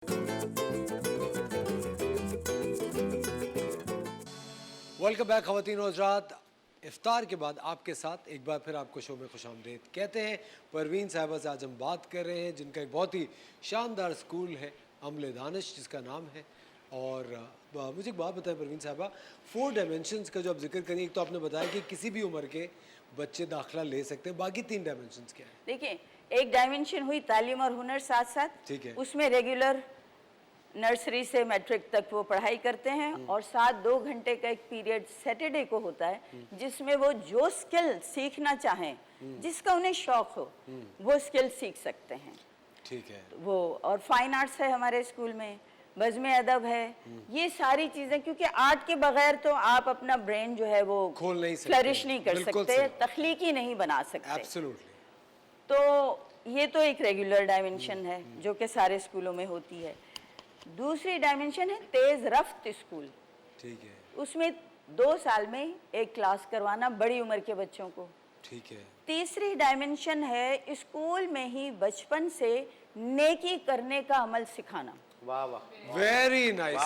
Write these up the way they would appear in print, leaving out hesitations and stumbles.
Welcome back ख़वातीन और हज़रात। इफ्तार के बाद आपके साथ एक बार फिर आपको शो में खुशामदीद कहते हैं। परवीन साहिबा से आज हम बात कर रहे हैं जिनका एक बहुत ही शानदार स्कूल है अमले दानिश जिसका नाम है। और मुझे एक बात बताएं परवीन साहिबा, 4 डायमेंशंस का जो आप जिक्र करें, एक तो आपने बताया कि किसी भी उम्र के बच्चे दाखिला ले सकते हैं, बाकी 3 डायमेंशंस क्या है? देखिए, एक डायमेंशन हुई तालीम और हुनर साथ साथ, ठीक है। उसमें रेगुलर नर्सरी से मैट्रिक तक वो पढ़ाई करते हैं और साथ 2 घंटे का एक पीरियड सैटरडे को होता है जिसमें वो जो स्किल सीखना चाहें, जिसका उन्हें शौक हो, वो स्किल सीख सकते हैं। ठीक है। वो और फाइन आर्ट्स है हमारे स्कूल में, बज़्म अदब है, ये सारी चीज़ें, क्योंकि आर्ट के बगैर तो आप अपना ब्रेन जो है वो खोल नहीं सकते, फ्लरिश नहीं कर बिल्कुल सकते, सही। तख्लीकी नहीं बना सकते। एब्सोल्युटली। तो ये तो एक रेगुलर डायमेंशन है जो कि सारे स्कूलों में होती है। दूसरी डायमेंशन है तेज रफ्त स्कूल। ठीक है। उसमें 2 साल में एक क्लास करवाना बड़ी उम्र के बच्चों को। ठीक है। तीसरी डायमेंशन है स्कूल में ही बचपन से नेकी करने का अमल सिखाना। वाह वाह, वेरी नाइस,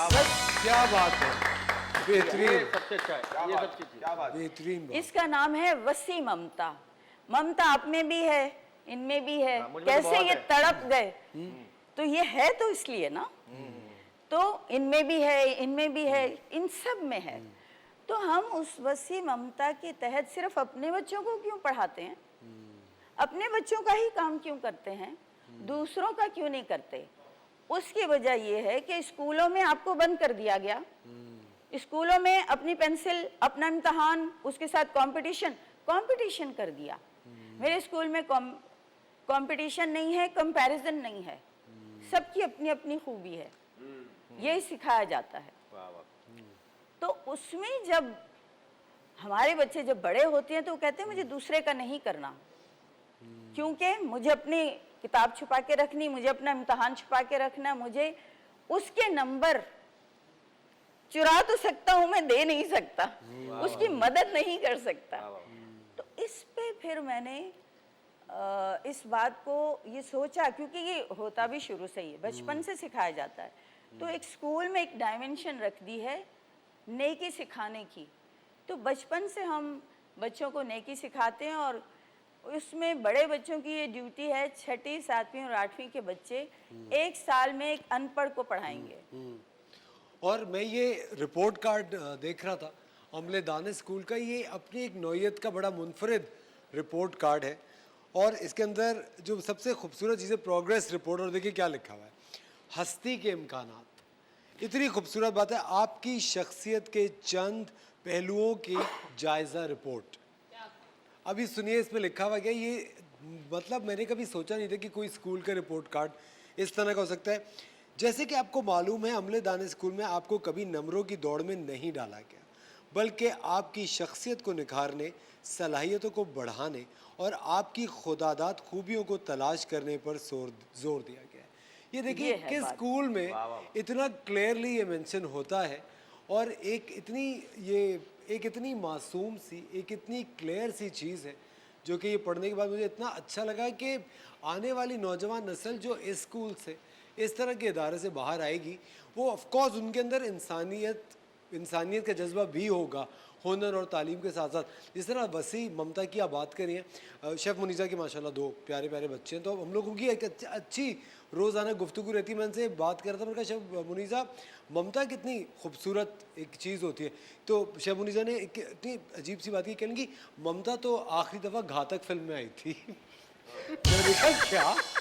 क्या बात है, बेहतरीन, सबसे अच्छा है ये सब चीज़। क्या बात, बेहतरीन बात। इसका नाम है वसी ममता। ममता आप में भी है, इनमें भी है। मुझ में तो कैसे बहुत ये है। तड़प गए, तो ये है तो इसलिए ना, तो इनमें भी है, इनमें भी है, इन सब में है। तो हम उस वसी ममता के तहत सिर्फ अपने बच्चों को क्यों पढ़ाते हैं, अपने बच्चों का ही काम क्यों करते हैं, दूसरों का क्यों नहीं करते? उसकी वजह यह है कि स्कूलों में आपको बंद कर दिया गया। स्कूलों में अपनी पेंसिल, अपना इम्तहान, उसके साथ कंपटीशन कर दिया। मेरे स्कूल में कंपटीशन नहीं है, कंपैरिजन नहीं है, सबकी अपनी अपनी खूबी है, यही सिखाया जाता है। वाह वाह। तो उसमें जब हमारे बच्चे जब बड़े होते हैं तो वो कहते हैं मुझे दूसरे का नहीं करना, क्योंकि मुझे अपनी किताब छुपा के रखनी, मुझे अपना इम्तहान छुपा के रखना, मुझे उसके नंबर चुरा तो सकता हूं, मैं दे नहीं सकता, उसकी मदद नहीं कर सकता। तो इस पे फिर मैंने इस बात को ये सोचा, क्योंकि ये होता भी शुरू से ही है, बचपन से सिखाया जाता है। तो एक स्कूल में एक डायमेंशन रख दी है नेकी सिखाने की। तो बचपन से हम बच्चों को नेकी सिखाते हैं और उसमें बड़े बच्चों की ये ड्यूटी है, 6ठी, 7वीं और 8वीं के बच्चे 1 साल में एक अनपढ़ को पढ़ाएंगे। और मैं ये रिपोर्ट कार्ड देख रहा था अमले दानिश स्कूल का, ये अपनी एक नौयत का बड़ा मुनफरिद रिपोर्ट कार्ड है। और इसके अंदर जो सबसे खूबसूरत चीज़ है प्रोग्रेस रिपोर्ट, और देखिए क्या लिखा हुआ है, हस्ती के इम्कानात। इतनी खूबसूरत बात है, आपकी शख्सियत के चंद पहलुओं की जायज़ा रिपोर्ट। अभी सुनिए इसमें लिखा हुआ क्या, ये मतलब मैंने कभी सोचा नहीं था कि कोई स्कूल का रिपोर्ट कार्ड इस तरह का हो सकता है। जैसे कि आपको मालूम है, अमले दानिश स्कूल में आपको कभी नंबरों की दौड़ में नहीं डाला गया, बल्कि आपकी शख्सियत को निखारने, सलाहियतों को बढ़ाने और आपकी खुदादात खूबियों को तलाश करने पर जोर दिया गया है। ये देखिए कि स्कूल में इतना क्लियरली ये मेंशन होता है, और एक इतनी मासूम सी, एक इतनी क्लियर सी चीज़ है जो कि ये पढ़ने के बाद मुझे इतना अच्छा लगा कि आने वाली नौजवान नस्ल जो इस स्कूल से, इस तरह के इदारे से बाहर आएगी, वो ऑफ कोर्स उनके अंदर इंसानियत का जज्बा भी होगा, हुनर और तालीम के साथ साथ। जिस तरह वसी ममता की आप बात करिए, शेफ़ मुनीज़ा की माशाल्लाह 2 प्यारे प्यारे बच्चे हैं, तो हम लोगों की एक अच्छी रोज़ाना गुफ्तगू रहती है। मैं उनसे बात कर रहा था, मैंने कहा शेफ़ मुनीज़ा, ममता कितनी खूबसूरत एक चीज़ होती है। तो शेफ़ मुनीज़ा ने इतनी अजीब सी बात की, कहने की ममता तो आखिरी दफ़ा घातक फिल्म में आई थी। मैंने देखा क्या